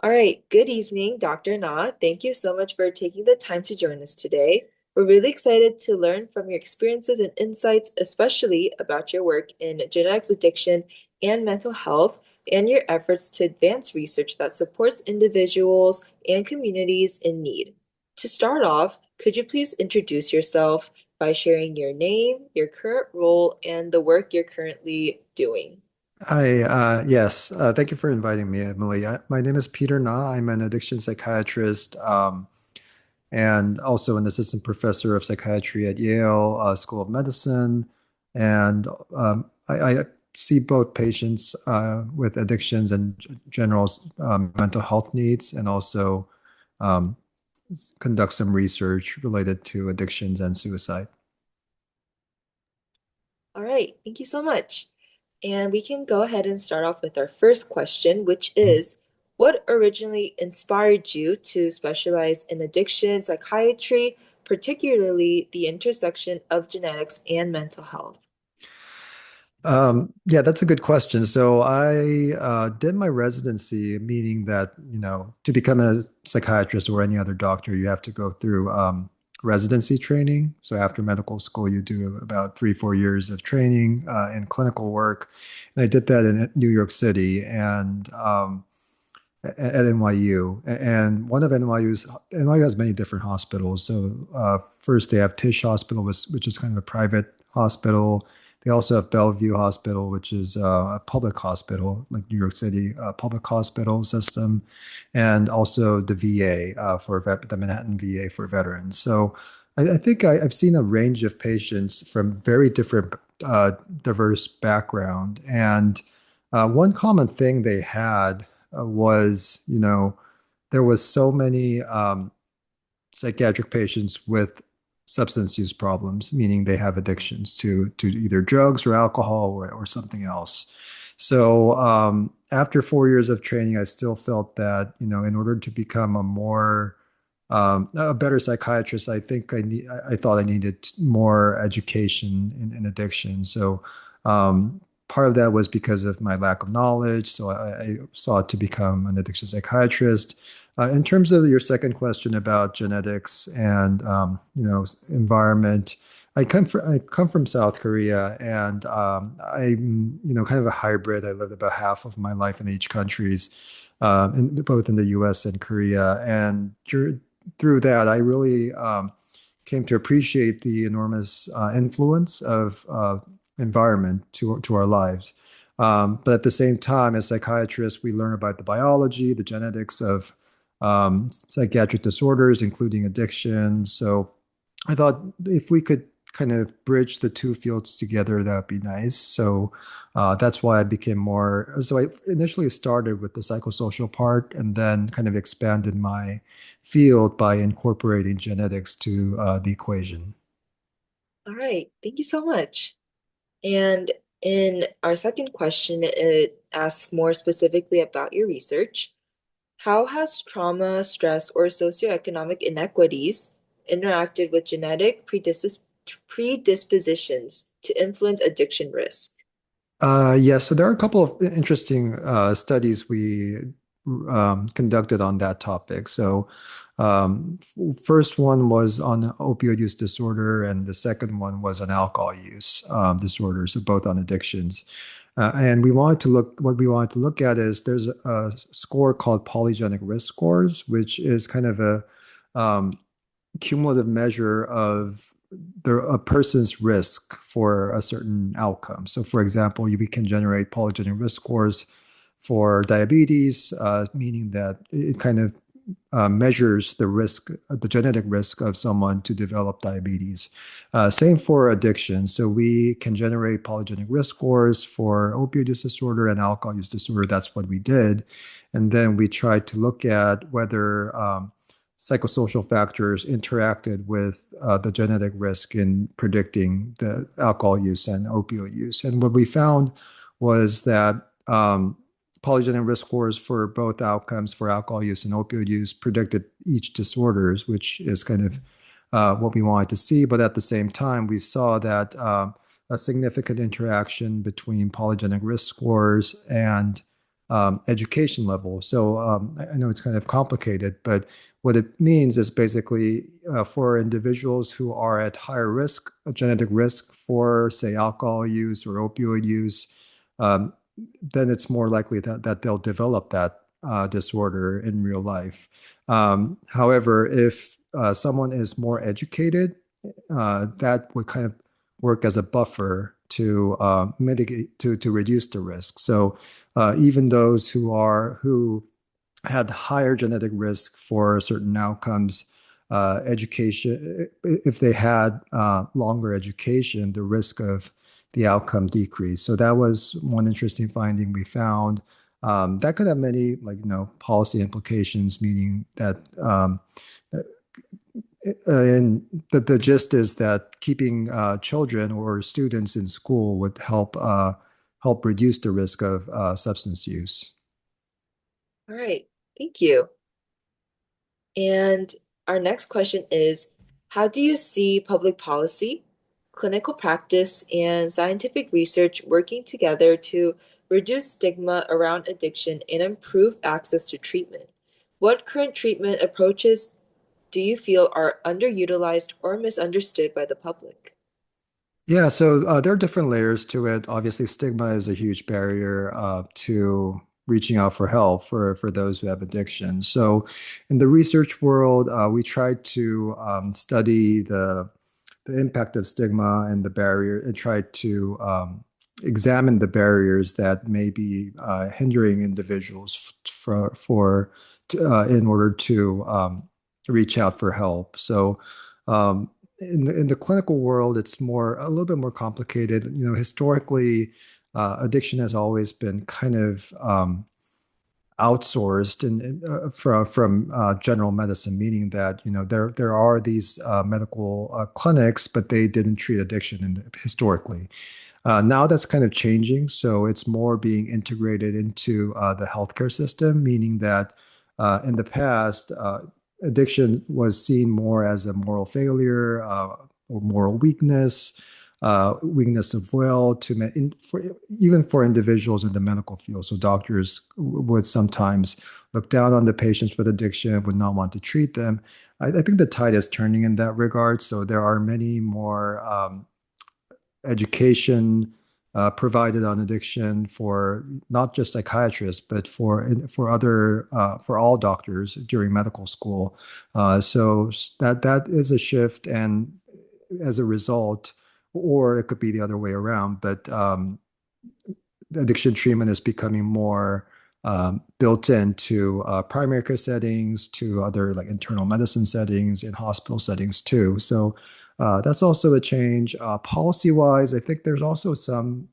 All right, good evening, Dr. Na. Thank you so much for taking the time to join us today. We're really excited to learn from your experiences and insights, especially about your work in genetics addiction and mental health, and your efforts to advance research that supports individuals and communities in need. To start off, could you please introduce yourself by sharing your name, your current role, and the work you're currently doing? Hi, yes, thank you for inviting me, Emily. My name is Peter Na. I'm an addiction psychiatrist and also an assistant professor of psychiatry at Yale School of Medicine. And I see both patients with addictions and general mental health needs, and also um, conduct some research related to addictions and suicide. All right, thank you so much. And we can go ahead and start off with our first question, which is, what originally inspired you to specialize in addiction psychiatry, particularly the intersection of genetics and mental health? Yeah, that's a good question. So I did my residency, meaning that, to become a psychiatrist or any other doctor, you have to go through residency training. So after medical school, you do about 3, 4 years of training in clinical work. And I did that in New York City and at NYU. And one of NYU has many different hospitals. So first they have Tisch Hospital, which is kind of a private hospital. They also have Bellevue Hospital, which is a public hospital, like New York City public hospital system, and also the VA the Manhattan VA for veterans. So I think I've seen a range of patients from very different, diverse background, and one common thing they had was, there was so many psychiatric patients with substance use problems, meaning they have addictions to either drugs or alcohol or something else. So after 4 years of training, I still felt that, in order to become a better psychiatrist, I thought I needed more education in addiction. So part of that was because of my lack of knowledge. So I sought to become an addiction psychiatrist. In terms of your second question about genetics and environment, I come from South Korea, and I'm kind of a hybrid. I lived about half of my life in each countries, both in the U.S. and Korea, and through that, I really came to appreciate the enormous influence of environment to our lives. But at the same time, as psychiatrists, we learn about the biology, the genetics of psychiatric disorders, including addiction. So I thought if we could kind of bridge the two fields together, that would be nice. So that's why I became more. So I initially started with the psychosocial part and then kind of expanded my field by incorporating genetics to the equation. All right, thank you so much. And in our second question, it asks more specifically about your research. How has trauma, stress, or socioeconomic inequities interacted with genetic predispositions to influence addiction risk? Yeah, so there are a couple of interesting studies we conducted on that topic. So, first one was on opioid use disorder, and the second one was on alcohol use disorder. So both on addictions. And what we wanted to look at is there's a score called polygenic risk scores, which is kind of a um, cumulative measure of a person's risk for a certain outcome. So, for example, we can generate polygenic risk scores for diabetes, meaning that it kind of measures the risk, the genetic risk of someone to develop diabetes. Same for addiction. So we can generate polygenic risk scores for opioid use disorder and alcohol use disorder. That's what we did. And then we tried to look at whether psychosocial factors interacted with the genetic risk in predicting the alcohol use and opioid use. And what we found was that polygenic risk scores for both outcomes for alcohol use and opioid use predicted each disorders, which is kind of what we wanted to see. But at the same time, we saw that a significant interaction between polygenic risk scores and education level. So I know it's kind of complicated, but what it means is basically for individuals who are at higher risk, genetic risk for, say, alcohol use or opioid use, um, then it's more likely that they'll develop that disorder in real life. However, if someone is more educated, that would kind of work as a buffer to mitigate to reduce the risk. So even those who had higher genetic risk for certain outcomes, education, if they had longer education, the risk of the outcome decreased. So that was one interesting finding we found. That could have many, like, policy implications, meaning that and the gist is that keeping children or students in school would help reduce the risk of substance use. All right, thank you. And our next question is, how do you see public policy, clinical practice, and scientific research working together to reduce stigma around addiction and improve access to treatment? What current treatment approaches do you feel are underutilized or misunderstood by the public? Yeah, so there are different layers to it. Obviously, stigma is a huge barrier to reaching out for help for those who have addiction. So, in the research world, we try to study the impact of stigma and the barrier, and try to examine the barriers that may be hindering individuals in order to reach out for help. So. Um, in the clinical world, it's a little bit more complicated. Historically, addiction has always been kind of outsourced from general medicine, meaning that there are these medical clinics, but they didn't treat addiction historically. Now that's kind of changing, so it's more being integrated into the healthcare system, meaning that in the past, addiction was seen more as a moral failure or moral weakness, weakness of will even for individuals in the medical field. So doctors would sometimes look down on the patients with addiction, would not want to treat them. I think the tide is turning in that regard. So there are many more education provided on addiction for not just psychiatrists, but for all doctors during medical school. So that is a shift, and as a result, or it could be the other way around. But addiction treatment is becoming more built into primary care settings, to other like internal medicine settings, in hospital settings too. So that's also a change. Policy-wise, I think there's also some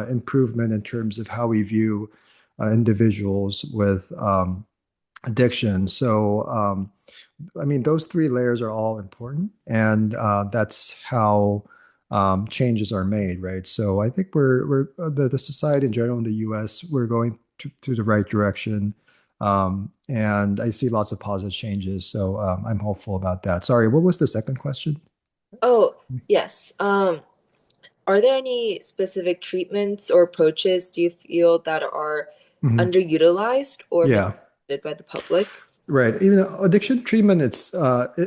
improvement in terms of how we view individuals with addiction. So, I mean, those three layers are all important, and that's how changes are made, right? So, I think the society in general in the U.S. we're going to the right direction, and I see lots of positive changes. So, I'm hopeful about that. Sorry, what was the second question? Oh, yes. Are there any specific treatments or approaches do you feel that are Mhm. underutilized or Yeah. misunderstood by the public? Right. Addiction treatment, it's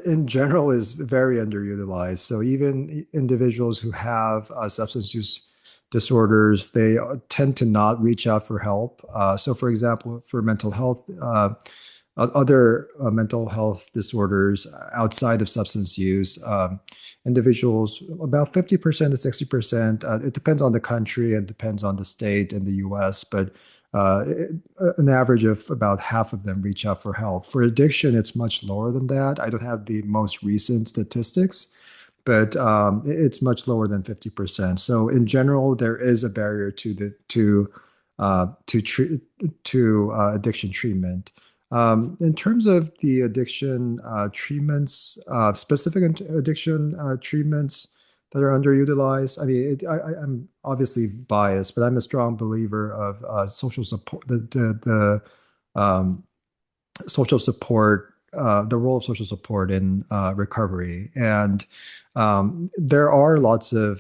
in general is very underutilized. So even individuals who have substance use disorders, they tend to not reach out for help. So for example, for mental health, other mental health disorders outside of substance use, individuals, about 50% to 60%, it depends on the country and depends on the state in the US, but uh, an average of about half of them reach out for help. For addiction, it's much lower than that. I don't have the most recent statistics, but it's much lower than 50%. So in general, there is a barrier to addiction treatment. In terms of the addiction treatments, specific addiction treatments that are underutilized. I mean, I'm obviously biased, but I'm a strong believer of social support, the social support, the role of social support in recovery. And there are uh,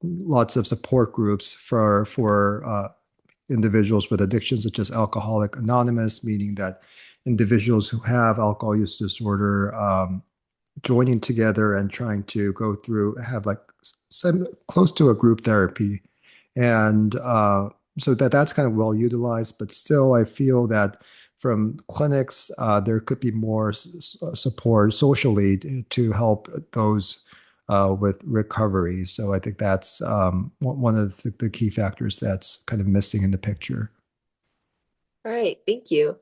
lots of support groups for individuals with addictions, such as Alcoholic Anonymous, meaning that individuals who have alcohol use disorder joining together and trying to go through, have like some close to a group therapy. And so that's kind of well utilized, but still, I feel that from clinics, there could be more support socially to help those with recovery. So I think that's one of the key factors that's kind of missing in the picture. All right, thank you.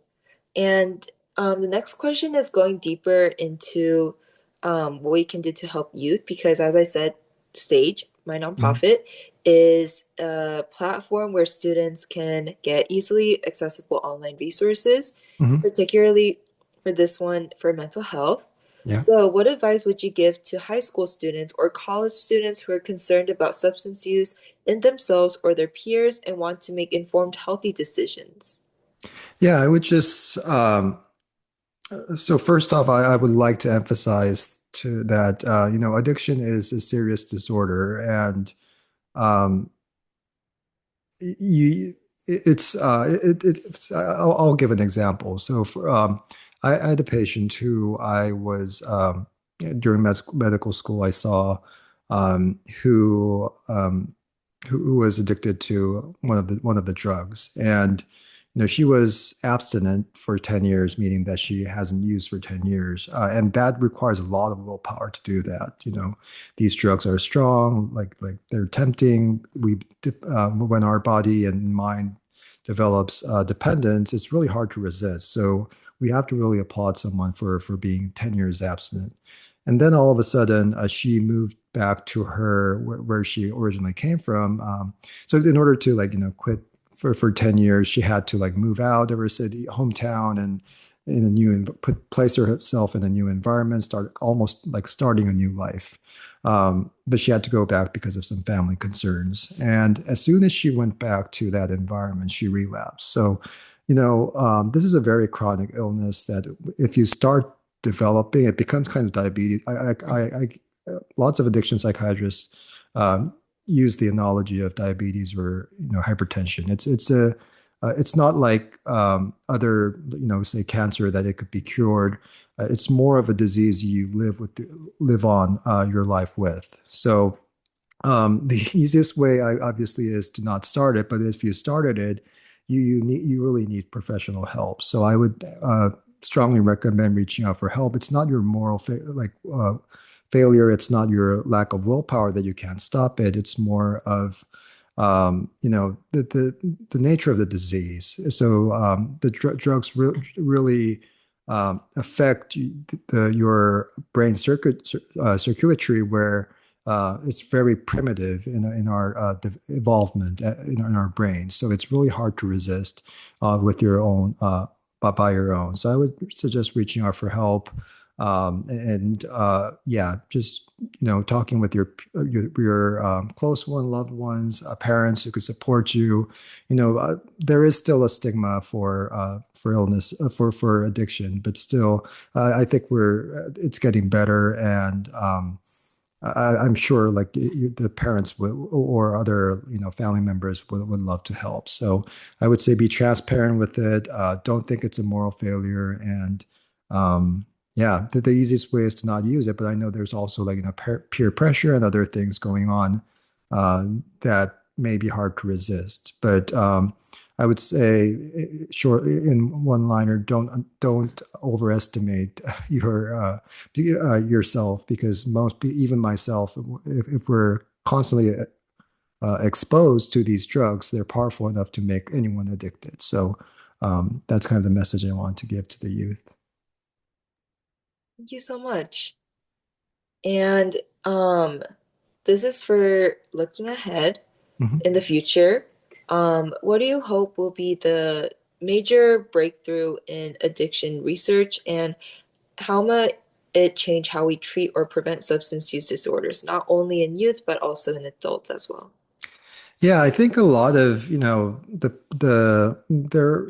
And the next question is going deeper into what we can do to help youth, because as I said, Stage, my Mhm. nonprofit, is a platform where students can get easily accessible online resources, Mhm. particularly for this one for mental health. Yeah. So, what advice would you give to high school students or college students who are concerned about substance use in themselves or their peers and want to make informed, healthy decisions? Yeah, I would just so first off, I would like to emphasize to that addiction is a serious disorder, and um, you I'll give an example. So I had a patient who I was during medical school I saw um, who um, who was addicted to one of the drugs, and she was abstinent for 10 years, meaning that she hasn't used for 10 years, and that requires a lot of willpower to do that. These drugs are strong, like they're tempting. When our body and mind develops dependence, it's really hard to resist. So we have to really applaud someone for being 10 years abstinent. And then all of a sudden, she moved back to where she originally came from. So in order to quit for 10 years, she had to like move out of her city, hometown, and in a place herself in a new environment, start almost like starting a new life. But she had to go back because of some family concerns. And as soon as she went back to that environment, she relapsed. So, this is a very chronic illness that if you start developing, it becomes kind of diabetes. Lots of addiction psychiatrists um, use the analogy of diabetes or hypertension. It's not like other say cancer that it could be cured. It's more of a disease you live on your life with. So the easiest way, obviously, is to not start it. But if you started it, you really need professional help. So I would strongly recommend reaching out for help. It's not your failure. It's not your lack of willpower that you can't stop it. It's more of the nature of the disease. So the drugs really affect your brain circuitry where it's very primitive in our evolvement in our brain. So it's really hard to resist with your own by your own. So I would suggest reaching out for help. And yeah, just talking with your close loved ones, parents who could support you. There is still a stigma for illness for addiction, but still, I think it's getting better, and I'm sure like the parents or other family members would love to help. So I would say be transparent with it. Don't think it's a moral failure, and yeah, the easiest way is to not use it. But I know there's also like peer pressure and other things going on that may be hard to resist. But I would say, short in one liner, don't overestimate yourself, because even myself, if we're constantly exposed to these drugs, they're powerful enough to make anyone addicted. So that's kind of the message I want to give to the youth. Thank you so much. And this is for looking ahead Mhm. in the future. What do you hope will be the major breakthrough in addiction research, and how might it change how we treat or prevent substance use disorders, not only in youth, but also in adults as well? Yeah, I think a lot of, the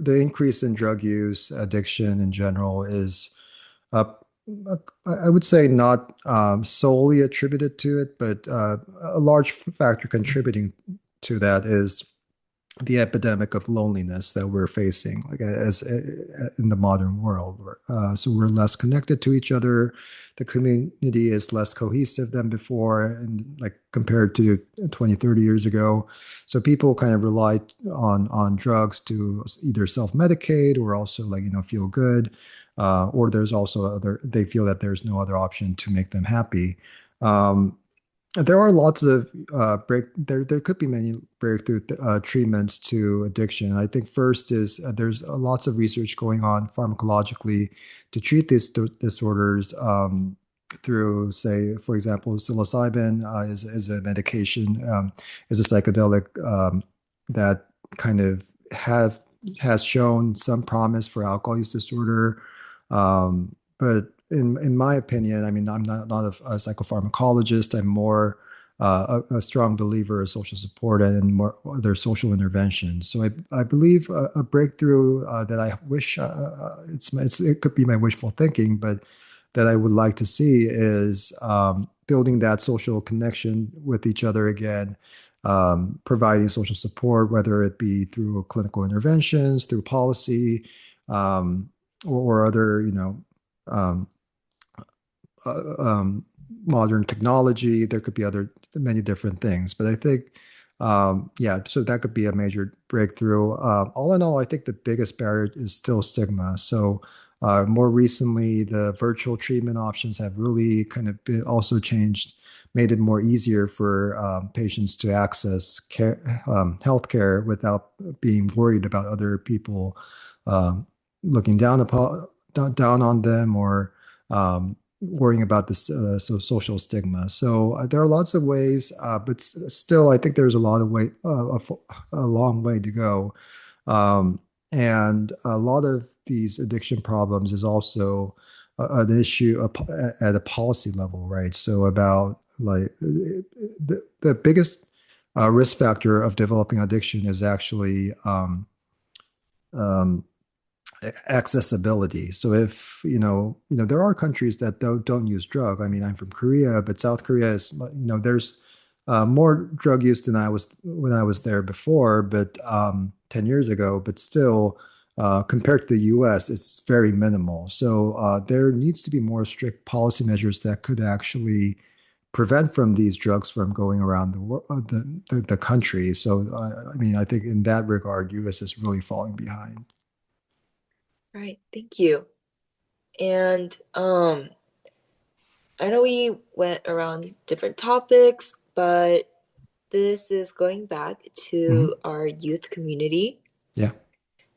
increase in drug use, addiction in general is uh, I would say not solely attributed to it, but a large factor contributing to that is the epidemic of loneliness that we're facing, like as in the modern world. So we're less connected to each other. The community is less cohesive than before, and like compared to 20, 30 years ago. So people kind of rely on drugs to either self-medicate or also like, feel good. Or there's also they feel that there's no other option to make them happy. Um, there are lots of there could be many breakthrough treatments to addiction. I think first is there's lots of research going on pharmacologically to treat these disorders through, say, for example, psilocybin is a medication, is a psychedelic that kind of have has shown some promise for alcohol use disorder. But in my opinion, I mean, I'm not a psychopharmacologist. I'm more a strong believer of social support and more other social interventions. So I believe a breakthrough that I wish it could be my wishful thinking, but that I would like to see is building that social connection with each other again, providing social support, whether it be through clinical interventions, through policy, um, or other, um, uh, um, modern technology. There could be other many different things, but I think, yeah, so that could be a major breakthrough. All in all, I think the biggest barrier is still stigma. So more recently, the virtual treatment options have really kind of also changed, made it more easier for patients to access healthcare without being worried about other people um, looking down on them or worrying about this social stigma. So there are lots of ways, but still, I think there's a lot of a long way to go. Um, and a lot of these addiction problems is also an issue at a policy level, right? So about like the biggest risk factor of developing addiction is actually um, accessibility. So if there are countries that don't use drug. I mean, I'm from Korea, but South Korea is there's more drug use than I was when I was there before, but 10 years ago. But still, compared to the U.S., it's very minimal. So there needs to be more strict policy measures that could actually prevent from these drugs from going around the country. So I mean, I think in that regard, U.S. is really falling behind. Right, thank you. And I know we went around different topics, but this is going back Mhm. to our youth community. Yeah.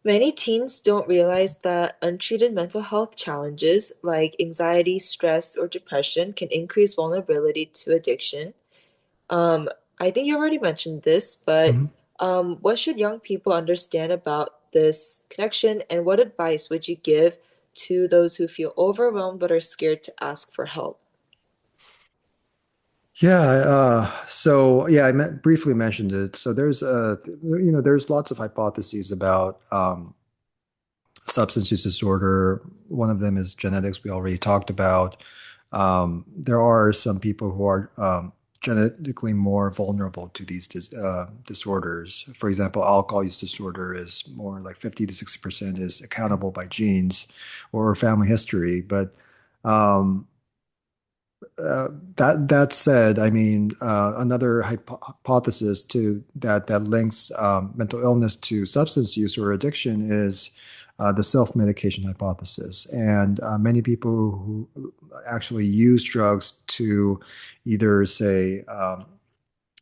Many teens don't realize that untreated mental health challenges like anxiety, stress, or depression can increase vulnerability to addiction. Um, I think you already mentioned this, but Mhm. what should young people understand about this connection, and what advice would you give to those who feel overwhelmed but are scared to ask for help? Yeah, so yeah, briefly mentioned it. So there's there's lots of hypotheses about substance use disorder. One of them is genetics, we already talked about. There are some people who are genetically more vulnerable to these disorders. For example, alcohol use disorder is more like 50 to 60% is accountable by genes or family history. But um, that said, I mean, another hypothesis to that links mental illness to substance use or addiction is the self-medication hypothesis. And many people who actually use drugs to either say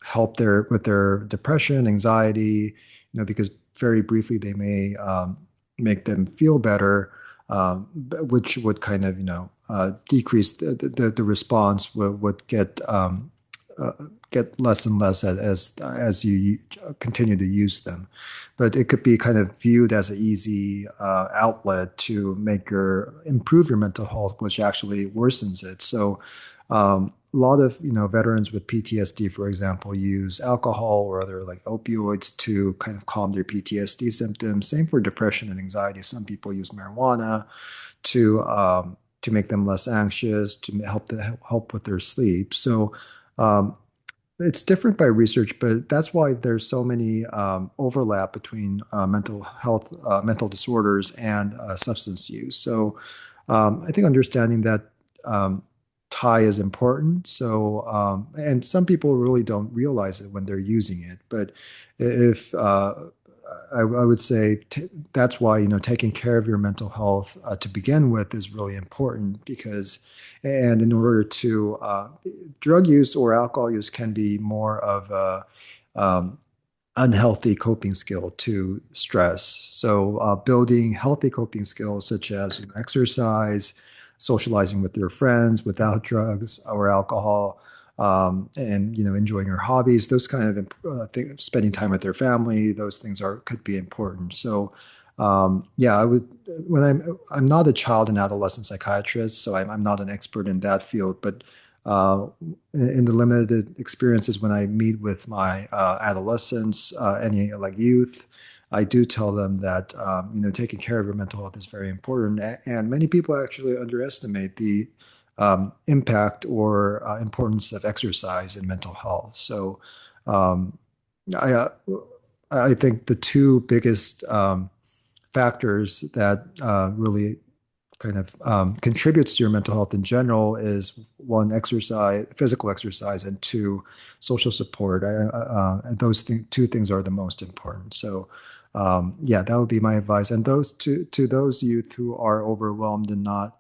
help with their depression, anxiety, because very briefly they may make them feel better, which would kind of, decrease the response would uh, get less and less as you continue to use them. But it could be kind of viewed as an easy outlet to improve your mental health, which actually worsens it. So a lot of veterans with PTSD, for example, use alcohol or other like opioids to kind of calm their PTSD symptoms. Same for depression and anxiety. Some people use marijuana to make them less anxious, to help with their sleep. So um, It's different by research, but that's why there's so many overlap between mental health, mental disorders, and substance use. So I think understanding that um, tie is important. So, and some people really don't realize it when they're using it. But if I would say t that's why, taking care of your mental health to begin with is really important because, and in order to, drug use or alcohol use can be more of a um, unhealthy coping skill to stress. So, building healthy coping skills such as exercise, socializing with your friends without drugs or alcohol, and enjoying your hobbies, those kind of things, spending time with their family, those things are could be important. So, yeah, I would when I'm not a child and adolescent psychiatrist, so I'm not an expert in that field, but uh, in the limited experiences when I meet with my adolescents, any like youth, I do tell them that taking care of your mental health is very important, and many people actually underestimate the impact or importance of exercise in mental health. So, um, I I think the two biggest factors that really kind of contributes to your mental health in general is one, exercise, physical exercise, and two, social support. And those two things are the most important. So, yeah, that would be my advice. And those to those youth who are overwhelmed and not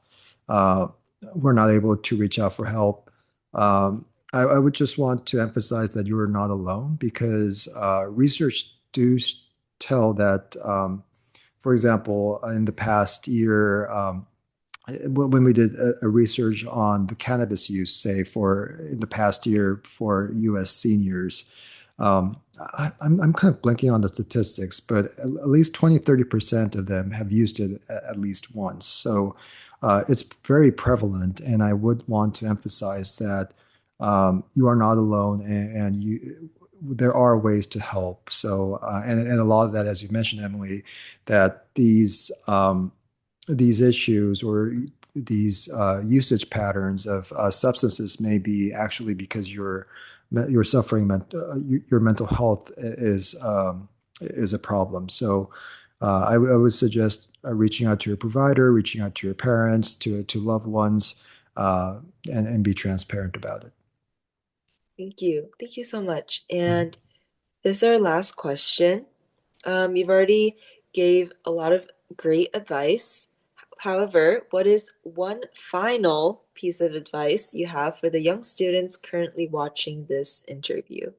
uh, were not able to reach out for help. I would just want to emphasize that you are not alone because research do tell that, for example, in the past year, when we did a research on the cannabis use, say for in the past year for U.S. seniors, I'm kind of blanking on the statistics, but at least 20-30% of them have used it at least once. So it's very prevalent, and I would want to emphasize that you are not alone, and there are ways to help. So and a lot of that, as you mentioned, Emily, that these issues or these usage patterns of substances may be actually because you're suffering your mental health is a problem. So I would suggest reaching out to your provider, reaching out to your parents, to loved ones, uh, and be transparent about it. Thank you. Thank you so much. Mhm. And this is our last question. You've already gave a lot of great advice. However, what is one final piece of advice you have for the young students currently watching this interview?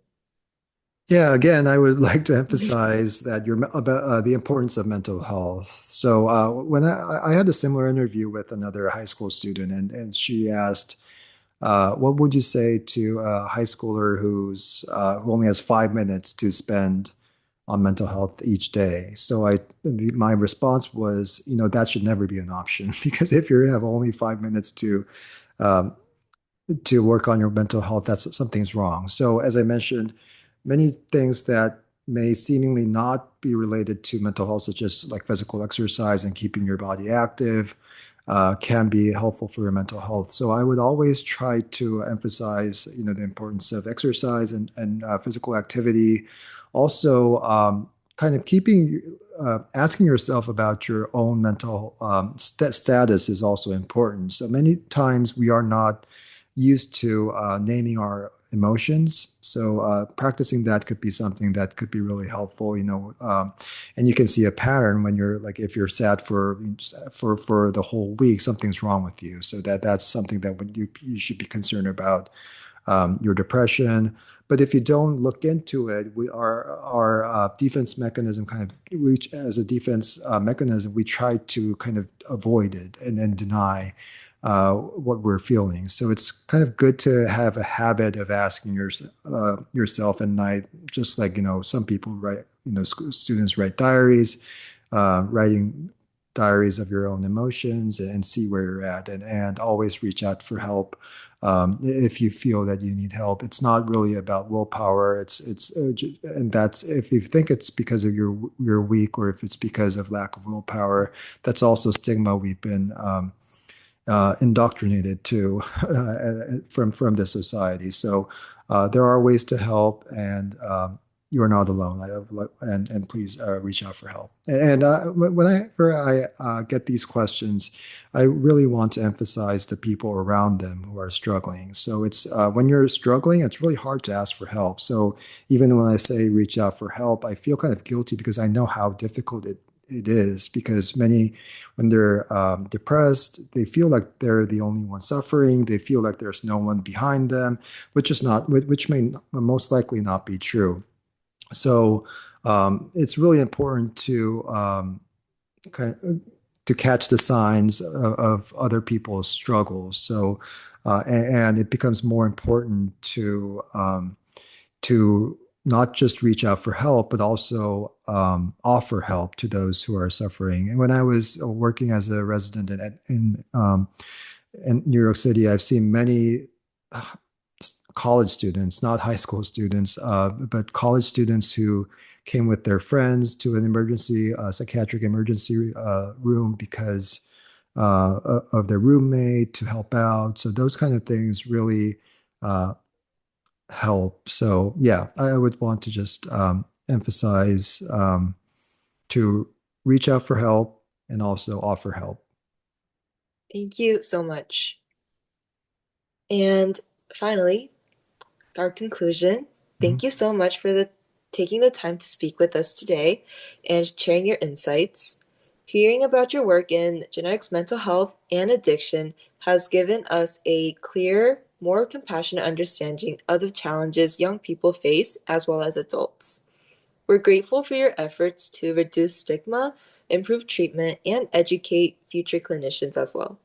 Yeah, again, I would like to emphasize that you're about the importance of mental health. So when I had a similar interview with another high school student, and she asked, "What would you say to a high schooler who only has 5 minutes to spend on mental health each day?" So my response was, that should never be an option because if you have only 5 minutes um, to work on your mental health, that's something's wrong. So, as I mentioned, many things that may seemingly not be related to mental health, such as like physical exercise and keeping your body active, can be helpful for your mental health. So, I would always try to emphasize, the importance of exercise and physical activity. Also, kind of asking yourself about your own mental status is also important. So many times we are not used to naming our emotions. So practicing that could be something that could be really helpful, and you can see a pattern when you're like if you're sad for the whole week, something's wrong with you. So that's something that when you should be concerned about your depression. But if you don't look into it, our defense mechanism kind of reach as a defense mechanism, we try to kind of avoid it and then deny what we're feeling. So it's kind of good to have a habit of asking yourself at night, just like some people write, students write diaries, writing diaries of your own emotions and see where you're at, and always reach out for help if you feel that you need help. It's not really about willpower. And that's if you think it's because of you're weak or if it's because of lack of willpower. That's also stigma we've been indoctrinated to from the society. So there are ways to help, and you are not alone. And please reach out for help. And whenever I get these questions, I really want to emphasize the people around them who are struggling. So it's when you're struggling, it's really hard to ask for help. So even when I say reach out for help, I feel kind of guilty because I know how difficult it is, because many, when they're depressed, they feel like they're the only one suffering. They feel like there's no one behind them, which may most likely not be true. So it's really important kind of, to catch the signs of other people's struggles. So and it becomes more important to not just reach out for help, but also offer help to those who are suffering. And when I was working as a resident in New York City, I've seen many uh, college students, not high school students, but college students who came with their friends to an psychiatric emergency room because of their roommate to help out. So those kind of things really help. So yeah, I would want to just emphasize to reach out for help and also offer help. Thank you so much. And finally, our conclusion. Mhm. Thank you so much for taking the time to speak with us today and sharing your insights. Hearing about your work in genetics, mental health, and addiction has given us a clear, more compassionate understanding of the challenges young people face as well as adults. We're grateful for your efforts to reduce stigma, improve treatment, and educate future clinicians as well.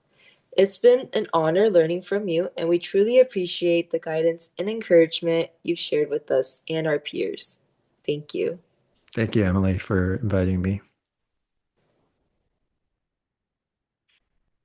It's been an honor learning from you, and we truly appreciate the guidance and encouragement you've shared with us and our peers. Thank you. Thank you, Emily, for inviting me.